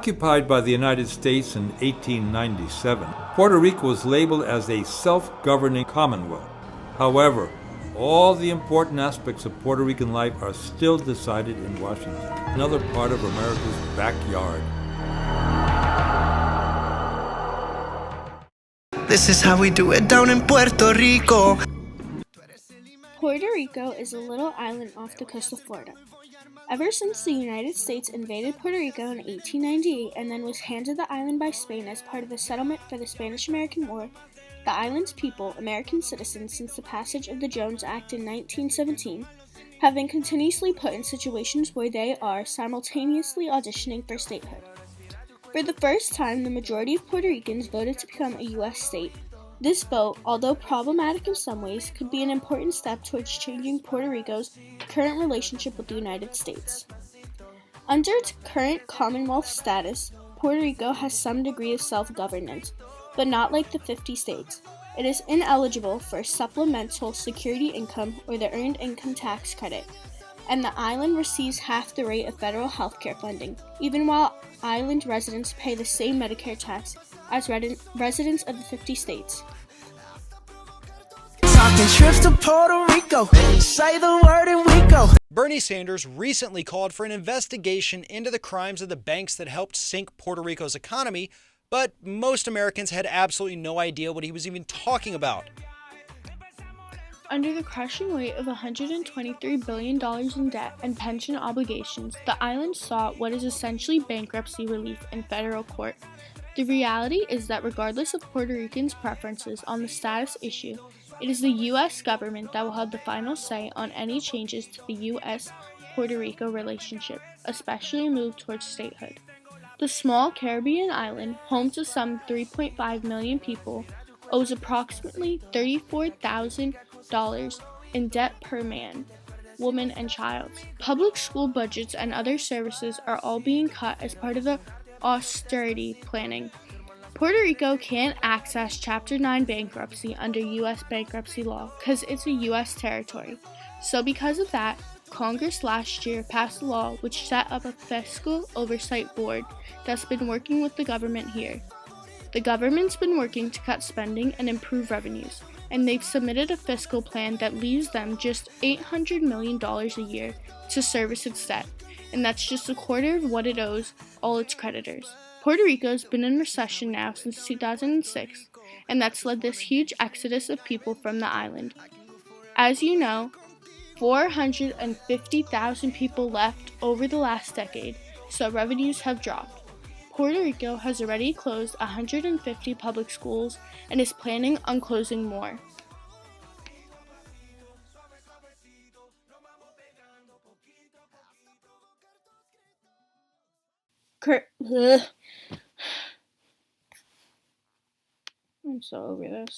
Occupied by the United States in 1897, Puerto Rico was labeled as a self-governing commonwealth. However, all the important aspects of Puerto Rican life are still decided in Washington, another part of America's backyard. This is how we do it down in Puerto Rico. Puerto Rico is a little island off the coast of Florida. Ever since the United States invaded Puerto Rico in 1898 and then was handed the island by Spain as part of a settlement for the Spanish-American War, the island's people, American citizens since the passage of the Jones Act in 1917, have been continuously put in situations where they are simultaneously auditioning for statehood. For the first time, the majority of Puerto Ricans voted to become a U.S. state. This vote, although problematic in some ways, could be an important step towards changing Puerto Rico's current relationship with the United States. Under its current Commonwealth status, Puerto Rico has some degree of self-governance, but not like the 50 states. It is ineligible for supplemental security income or the earned income tax credit, and the island receives half the rate of federal health care funding, even while island residents pay the same Medicare tax as residents of the 50 states. Talking trips to Puerto Rico. Say the word and we go. Bernie Sanders recently called for an investigation into the crimes of the banks that helped sink Puerto Rico's economy, but most Americans had absolutely no idea what he was even talking about. Under the crushing weight of $123 billion in debt and pension obligations, the island sought what is essentially bankruptcy relief in federal court. The reality is that regardless of Puerto Ricans' preferences on the status issue, it is the U.S. government that will have the final say on any changes to the U.S.-Puerto Rico relationship, especially a move towards statehood. The small Caribbean island, home to some 3.5 million people, owes approximately $34,000 in debt per man, woman, and child. Public school budgets and other services are all being cut as part of the austerity planning. Puerto Rico can't access Chapter 9 bankruptcy under U.S. bankruptcy law because it's a U.S. territory. So because of that, Congress last year passed a law which set up a fiscal oversight board that's been working with the government here. The government's been working to cut spending and improve revenues, and they've submitted a fiscal plan that leaves them just $800 million a year to service its debt, and that's just a quarter of what it owes all its creditors. Puerto Rico's been in recession now since 2006, and that's led this huge exodus of people from the island. As you know, 450,000 people left over the last decade, so revenues have dropped. Puerto Rico has already closed 150 public schools and is planning on closing more. I'm so over this.